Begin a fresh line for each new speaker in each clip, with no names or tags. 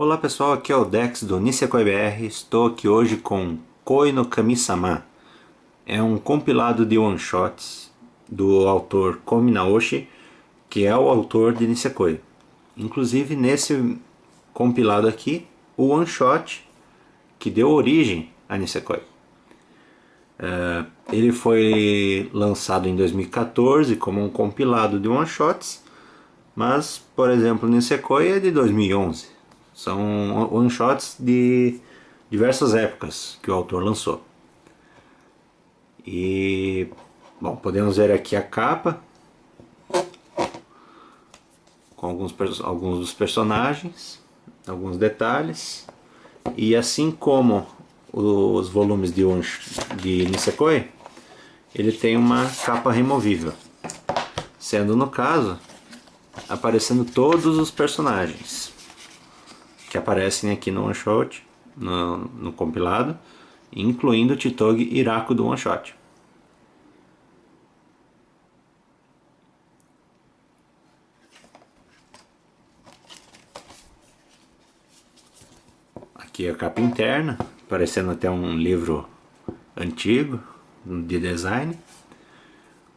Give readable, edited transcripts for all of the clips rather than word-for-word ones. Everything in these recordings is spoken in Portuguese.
Olá pessoal, aqui é o Dex do Nisekoi BR. Estou aqui hoje com Koi no Kami-sama. É um compilado de one-shots do autor Komi Naoshi, que é o autor de Nisekoi. Inclusive nesse compilado aqui, o one-shot que deu origem a Nisekoi. Ele foi lançado em 2014 como um compilado de one-shots, mas, por exemplo, Nisekoi é de 2011. São one-shots de diversas épocas que o autor lançou. E, bom, podemos ver aqui a capa com alguns dos personagens, alguns detalhes. E assim como os volumes de Nisekoi, ele tem uma capa removível, sendo no caso aparecendo todos os personagens que aparecem aqui no one shot, no compilado, incluindo Chitoge Hiraku do one shot. Aqui a capa interna, parecendo até um livro antigo de design,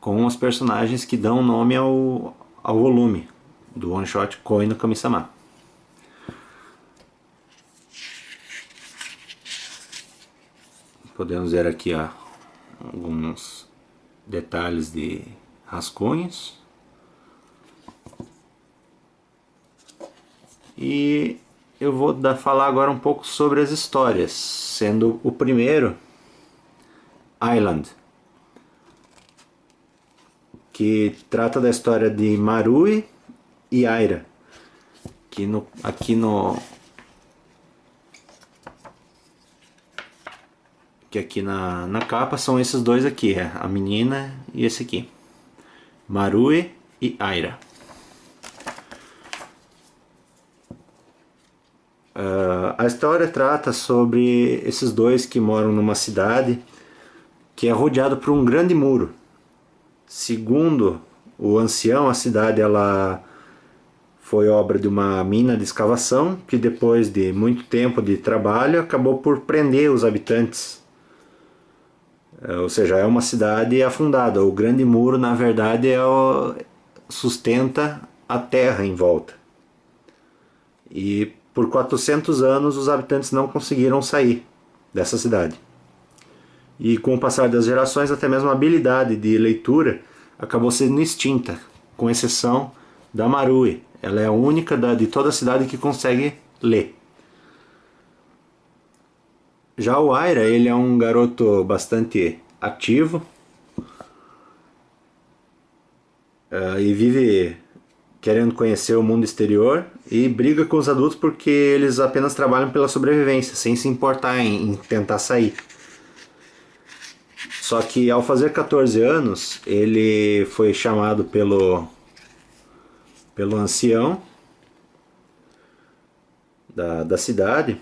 com os personagens que dão nome ao volume do one shot Koi no Kami-sama. Podemos ver aqui alguns detalhes de rascunhos. E eu vou falar agora um pouco sobre as histórias, sendo o primeiro Island, que trata da história de Marui e Aira, que aqui na capa são esses dois aqui, a menina e esse aqui, Marui e Aira. A história trata sobre esses dois que moram numa cidade que é rodeada por um grande muro. Segundo o ancião, a cidade ela foi obra de uma mina de escavação que depois de muito tempo de trabalho acabou por prender os habitantes. Ou seja, é uma cidade afundada. O grande muro, na verdade, sustenta a terra em volta. E por 400 anos os habitantes não conseguiram sair dessa cidade. E com o passar das gerações, até mesmo a habilidade de leitura acabou sendo extinta, com exceção da Marui. Ela é a única de toda a cidade que consegue ler. Já o Aira, ele é um garoto bastante ativo e vive querendo conhecer o mundo exterior e briga com os adultos porque eles apenas trabalham pela sobrevivência, sem se importar em tentar sair. Só que ao fazer 14 anos, ele foi chamado pelo ancião da cidade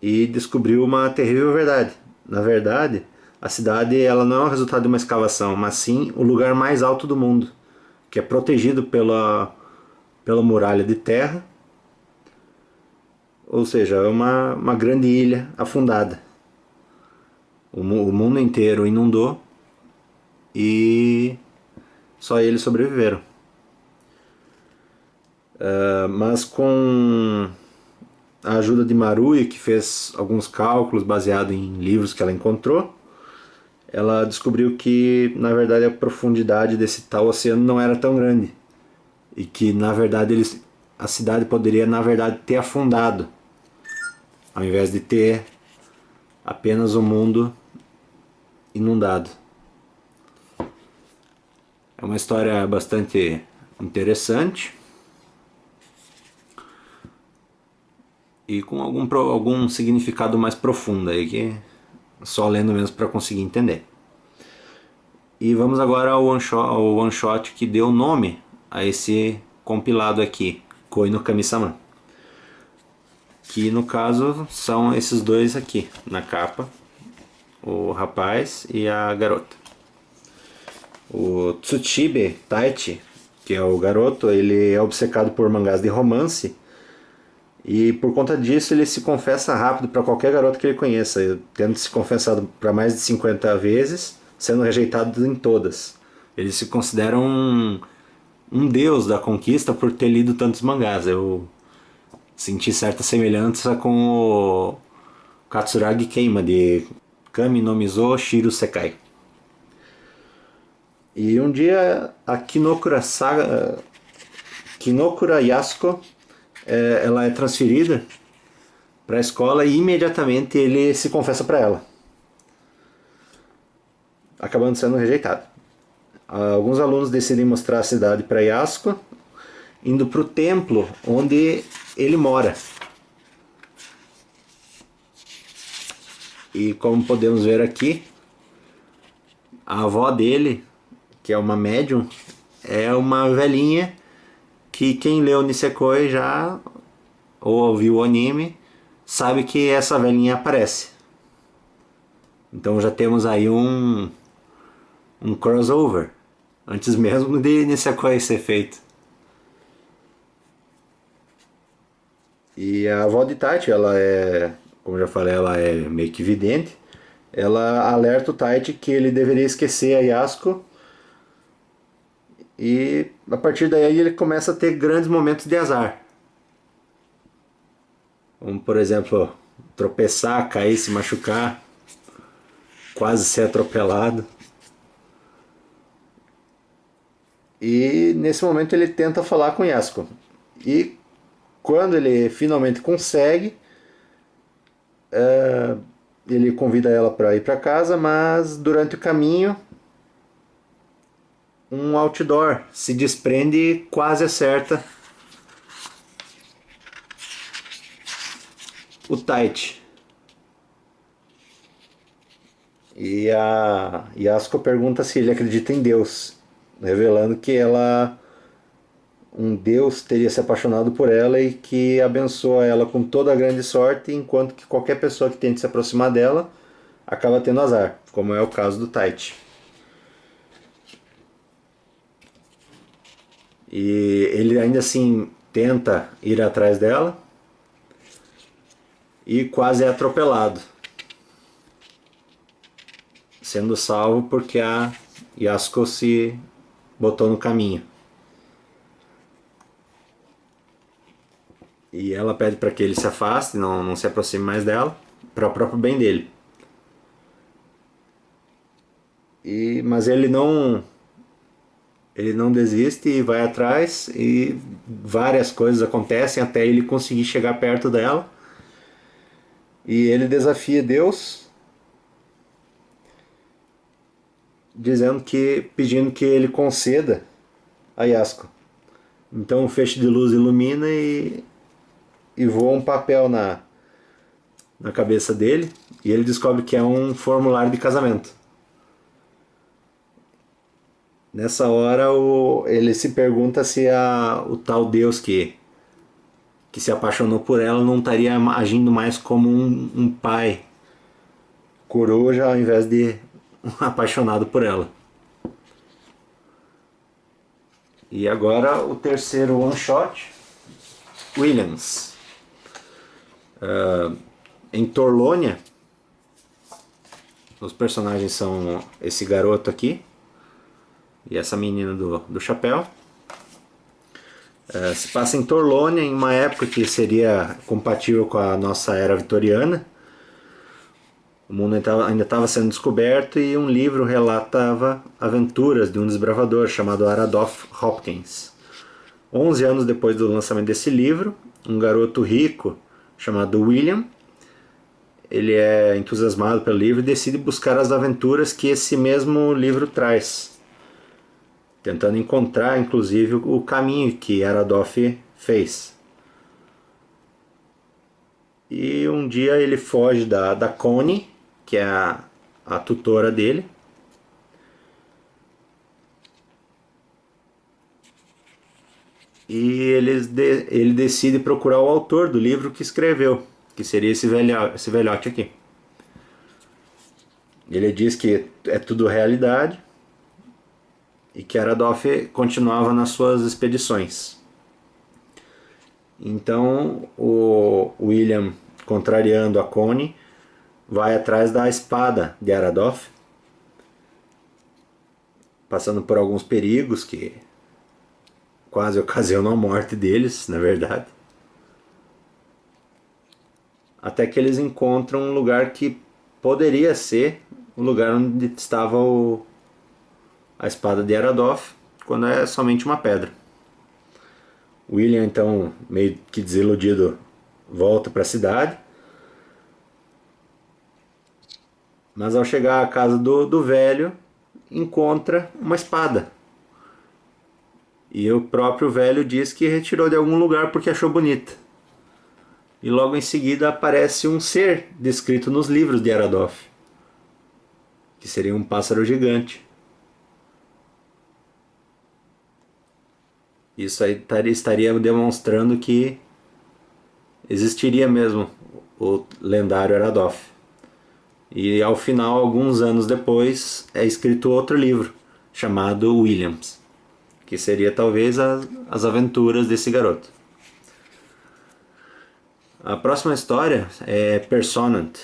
e descobriu uma terrível verdade. Na verdade, a cidade ela não é o resultado de uma escavação, mas sim o lugar mais alto do mundo, que é protegido pela muralha de terra, ou seja, é uma grande ilha afundada. O mundo inteiro inundou e só eles sobreviveram. Mas com a ajuda de Marui, que fez alguns cálculos baseados em livros que ela encontrou, ela descobriu que na verdade a profundidade desse tal oceano não era tão grande e que na verdade a cidade poderia na verdade ter afundado, ao invés de ter apenas o mundo inundado. É uma história bastante interessante e com algum significado mais profundo aí, que só lendo mesmo para conseguir entender. E vamos agora ao one shot que deu nome a esse compilado aqui, Koi no Kami-sama, que no caso são esses dois aqui na capa, o rapaz e a garota. O Tsuchibe Taichi, que é o garoto, ele é obcecado por mangás de romance E por conta disso ele se confessa rápido para qualquer garoto que ele conheça, tendo se confessado para mais de 50 vezes, sendo rejeitado em todas. Ele se considera um deus da conquista por ter lido tantos mangás. Eu senti certa semelhança com o Katsuragi Keima de Kami no Mizo Shiru Sekai. E um dia a Kinokura Yasuko, ela é transferida para a escola e imediatamente ele se confessa para ela, acabando sendo rejeitado. Alguns alunos decidem mostrar a cidade para Yasuko, indo para o templo onde ele mora. E como podemos ver aqui, a avó dele, que é uma médium, é uma velhinha que quem leu Nisekoi já, ou ouviu o anime, sabe que essa velhinha aparece. Então já temos aí um crossover, antes mesmo de Nisekoi ser feito. E a avó de Taichi, ela é, como já falei, ela é meio que vidente. Ela alerta o Taichi que ele deveria esquecer a Yasuko. E a partir daí ele começa a ter grandes momentos de azar. Como por exemplo, tropeçar, cair, se machucar, quase ser atropelado. E nesse momento ele tenta falar com Yasuko. E quando ele finalmente consegue, ele convida ela para ir para casa, mas durante o caminho um outdoor se desprende e quase acerta o Taichi. E a Yasuko pergunta se ele acredita em Deus, revelando que um Deus teria se apaixonado por ela e que abençoa ela com toda a grande sorte, enquanto que qualquer pessoa que tente se aproximar dela acaba tendo azar, como é o caso do Taichi. E ele ainda assim tenta ir atrás dela e quase é atropelado, sendo salvo porque a Yasuko se botou no caminho. E ela pede para que ele se afaste, não se aproxime mais dela, para o próprio bem dele. Mas ele não desiste e vai atrás, e várias coisas acontecem até ele conseguir chegar perto dela. E ele desafia Deus, pedindo que ele conceda a Yasuko. Então um feixe de luz ilumina e voa um papel na cabeça dele, e ele descobre que é um formulário de casamento. Nessa hora ele se pergunta se o tal Deus que se apaixonou por ela não estaria agindo mais como um pai coruja ao invés de um apaixonado por ela. E agora o terceiro one shot, Williams. Em Torlônia, os personagens são esse garoto aqui e essa menina do chapéu. Se passa em Torlônia, em uma época que seria compatível com a nossa era vitoriana. O mundo ainda estava sendo descoberto e um livro relatava aventuras de um desbravador chamado Aradoff Hopkins. 11 anos depois do lançamento desse livro, um garoto rico chamado William, ele é entusiasmado pelo livro e decide buscar as aventuras que esse mesmo livro traz, tentando encontrar inclusive o caminho que Aradoff fez. E um dia ele foge da Connie, que é a tutora dele, e ele decide procurar o autor do livro que escreveu, que seria esse velhote aqui. Ele diz que é tudo realidade e que Aradoff continuava nas suas expedições. Então William, contrariando a Connie, vai atrás da espada de Aradoth, passando por alguns perigos que quase ocasionam a morte deles, na verdade. Até que eles encontram um lugar que poderia ser o lugar onde estava a espada de Aradoth, quando é somente uma pedra. William, então, meio que desiludido, volta para a cidade. Mas ao chegar à casa do velho, encontra uma espada. E o próprio velho diz que retirou de algum lugar porque achou bonita. E logo em seguida aparece um ser descrito nos livros de Aradoth, que seria um pássaro gigante. Isso aí estaria demonstrando que existiria mesmo o lendário Aradoth. E ao final, alguns anos depois, é escrito outro livro, chamado Williams, que seria talvez as aventuras desse garoto. A próxima história é Personant.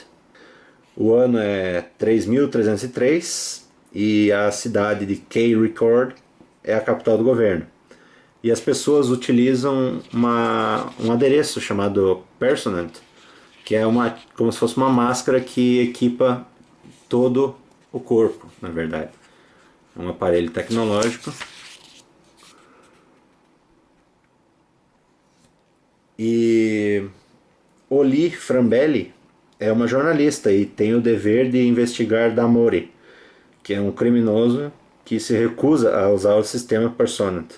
O ano é 3303 e a cidade de K-Record é a capital do governo. E as pessoas utilizam um adereço chamado Personant, que é como se fosse uma máscara que equipa todo o corpo, na verdade. É um aparelho tecnológico. E Oli Frambelli é uma jornalista e tem o dever de investigar Damori, que é um criminoso que se recusa a usar o sistema Personant,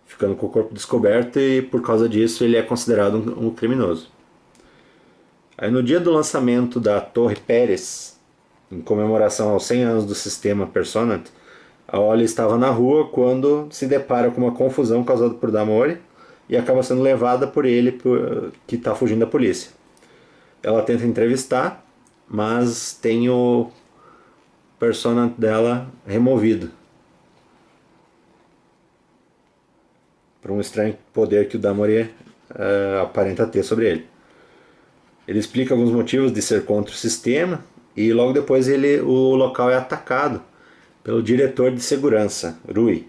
ficando com o corpo descoberto, e por causa disso ele é considerado um criminoso. Aí no dia do lançamento da Torre Pérez, em comemoração aos 100 anos do sistema Personant, a Oli estava na rua quando se depara com uma confusão causada por Damori e acaba sendo levada por ele, que está fugindo da polícia. Ela tenta entrevistar, mas tem o Personant dela removido por um estranho poder que o Damori aparenta ter sobre ele. Ele explica alguns motivos de ser contra o sistema e logo depois o local é atacado pelo diretor de segurança, Rui.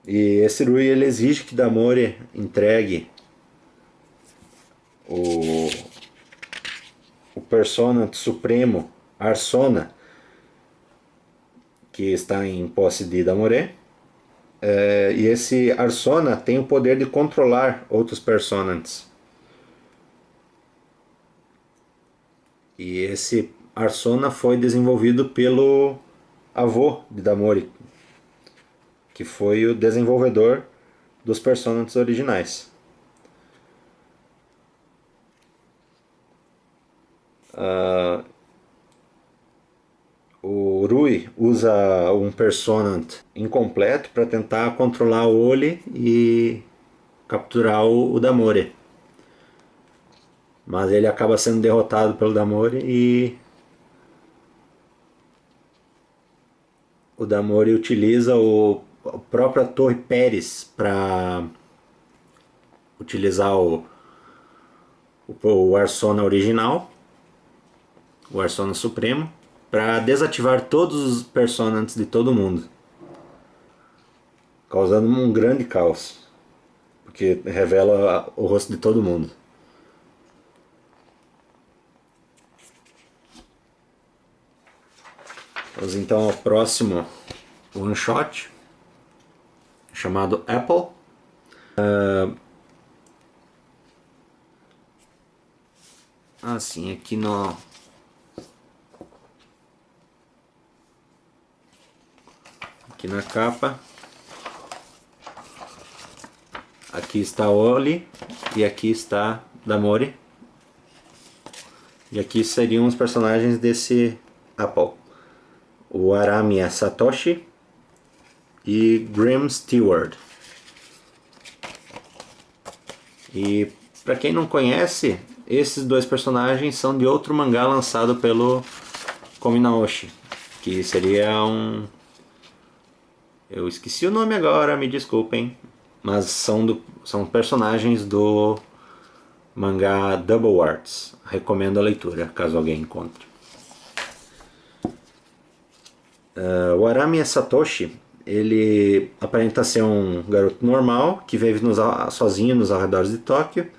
E esse Rui ele exige que Damori entregue o Personant Supremo Arsona, que está em posse de Damori. E esse Arsona tem o poder de controlar outros Personants. E esse Arsona foi desenvolvido pelo avô de Damori, que foi o desenvolvedor dos Personants originais. O Rui usa um Personant incompleto para tentar controlar o Oli e capturar o Damori. Mas ele acaba sendo derrotado pelo Damori e o Damori utiliza a própria Torre Pérez para utilizar o Arsona original, o Arsona Supremo, para desativar todos os Personants de todo mundo, causando um grande caos, porque revela o rosto de todo mundo. Vamos então ao próximo one shot, chamado Apple. Assim, aqui na capa, aqui está Oli e aqui está Damori, e aqui seriam os personagens desse Apple: o Aramiya Satoshi e Grim Steward. E para quem não conhece, esses dois personagens são de outro mangá lançado pelo Komi Naoshi, que seria eu esqueci o nome agora, me desculpem, mas são personagens do mangá Double Arts. Recomendo a leitura, caso alguém encontre. O Arami Satoshi, ele aparenta ser um garoto normal, que vive sozinho nos arredores de Tóquio,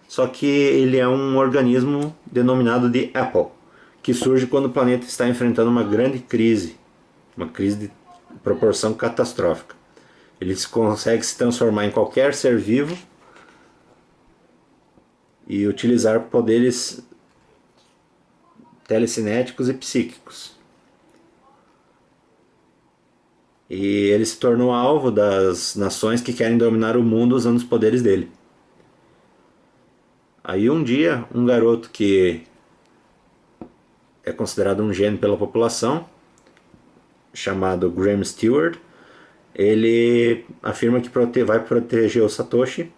só que ele é um organismo denominado de Apple, que surge quando o planeta está enfrentando uma grande crise, uma crise de proporção catastrófica. Ele consegue se transformar em qualquer ser vivo e utilizar poderes telecinéticos e psíquicos. E ele se tornou alvo das nações que querem dominar o mundo usando os poderes dele. Aí um dia, um garoto que é considerado um gênio pela população, chamado Graham Stewart, ele afirma que vai proteger o Satoshi,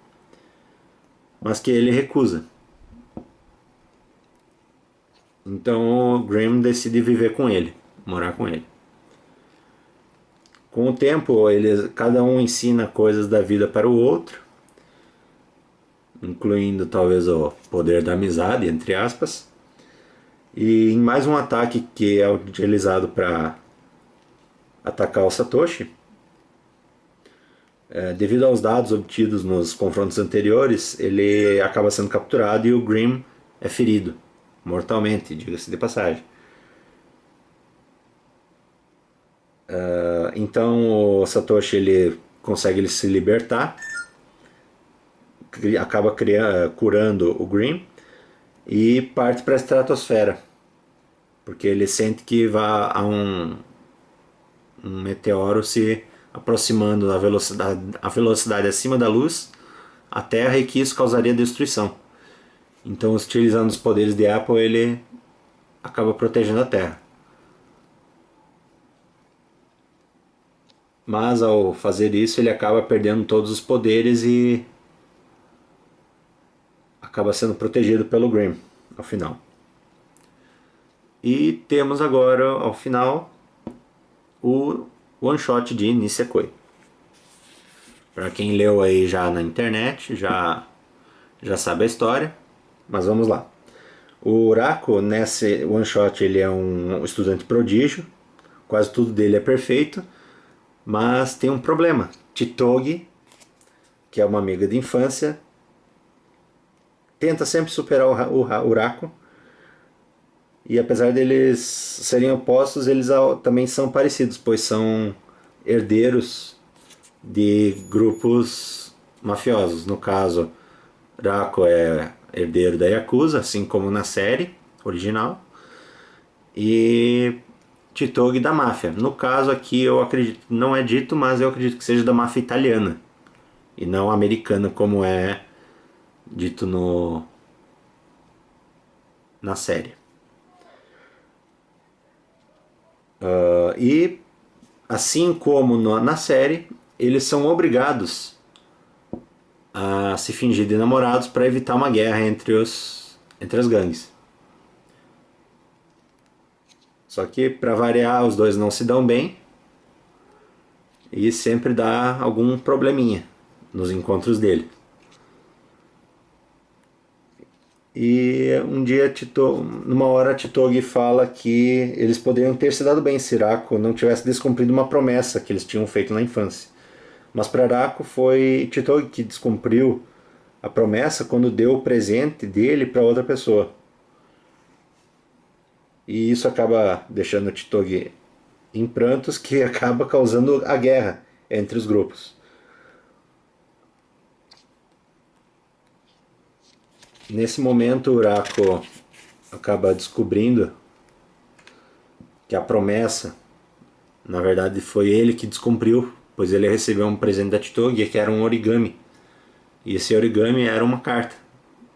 mas que ele recusa. Então o Graham decide viver com ele, morar com ele. Com o tempo, cada um ensina coisas da vida para o outro, incluindo talvez o poder da amizade, entre aspas. E em mais um ataque que é utilizado para atacar o Satoshi, devido aos dados obtidos nos confrontos anteriores, ele acaba sendo capturado e o Grimm é ferido, mortalmente, diga-se de passagem. Então o Satoshi ele consegue se libertar, acaba curando o Grimm e parte para a estratosfera, porque ele sente que há um meteoro se aproximando a velocidade acima da luz à Terra, e que isso causaria destruição. Então, utilizando os poderes de Apple, ele acaba protegendo a Terra. Mas ao fazer isso, ele acaba perdendo todos os poderes e acaba sendo protegido pelo Grimm ao final. E temos agora ao final o one shot de Nisekoi. Para quem leu aí já na internet, já sabe a história, mas vamos lá. O Urako, nesse one shot, ele é um estudante prodígio, quase tudo dele é perfeito, mas tem um problema. Chitoge, que é uma amiga de infância, tenta sempre superar o Urako, e apesar deles serem opostos, eles também são parecidos, pois são herdeiros de grupos mafiosos. No caso, Urako é herdeiro da Yakuza, assim como na série original, e Chitoge da máfia. No caso aqui, eu acredito, não é dito, mas eu acredito que seja da máfia italiana e não americana, como é dito na série. E assim como na série, eles são obrigados a se fingir de namorados para evitar uma guerra entre as gangues. Só que, para variar, os dois não se dão bem e sempre dá algum probleminha nos encontros dele. E um dia, numa hora, Chitoge fala que eles poderiam ter se dado bem se Urako não tivesse descumprido uma promessa que eles tinham feito na infância. Mas para Urako foi Chitoge que descumpriu a promessa quando deu o presente dele para outra pessoa. E isso acaba deixando o Chitoge em prantos, que acaba causando a guerra entre os grupos. Nesse momento, o Urako acaba descobrindo que a promessa, na verdade, foi ele que descumpriu, pois ele recebeu um presente da Chitoge, que era um origami. E esse origami era uma carta,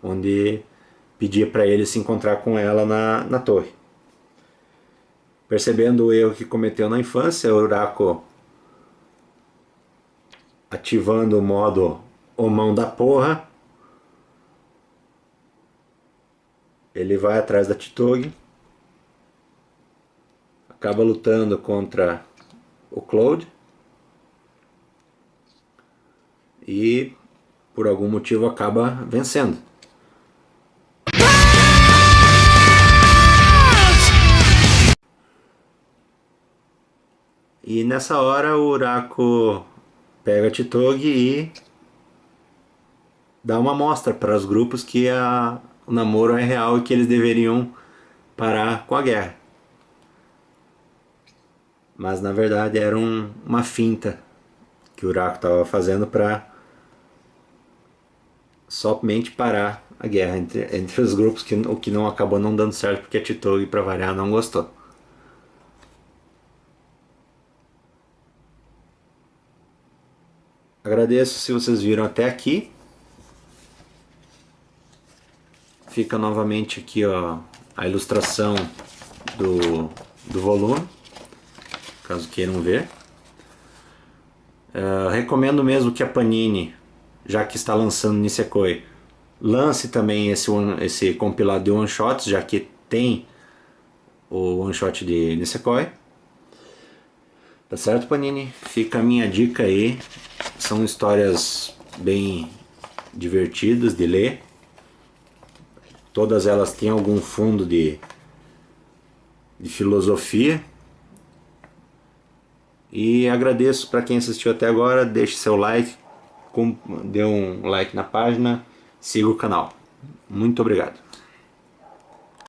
onde pedia para ele se encontrar com ela na torre. Percebendo o erro que cometeu na infância, o Urako, ativando o modo "Ô mão da porra", ele vai atrás da Chitoge, acaba lutando contra o Claude e por algum motivo acaba vencendo. E nessa hora o Urako pega a Chitogi e dá uma amostra para os grupos que o namoro é real e que eles deveriam parar com a guerra. Mas na verdade era uma finta que o Urako estava fazendo para somente parar a guerra entre os grupos, o que não acabou não dando certo porque a Chitogi, para variar, não gostou. Agradeço se vocês viram até aqui. Fica novamente aqui, ó, a ilustração do volume, caso queiram ver. Recomendo mesmo que a Panini, já que está lançando Nisekoi, lance também esse compilado de one-shots, já que tem o one-shot de Nisekoi. Tá certo, Panini? Fica a minha dica aí. São histórias bem divertidas de ler. Todas elas têm algum fundo de filosofia. E agradeço para quem assistiu até agora. Deixe seu like, dê um like na página, siga o canal. Muito obrigado.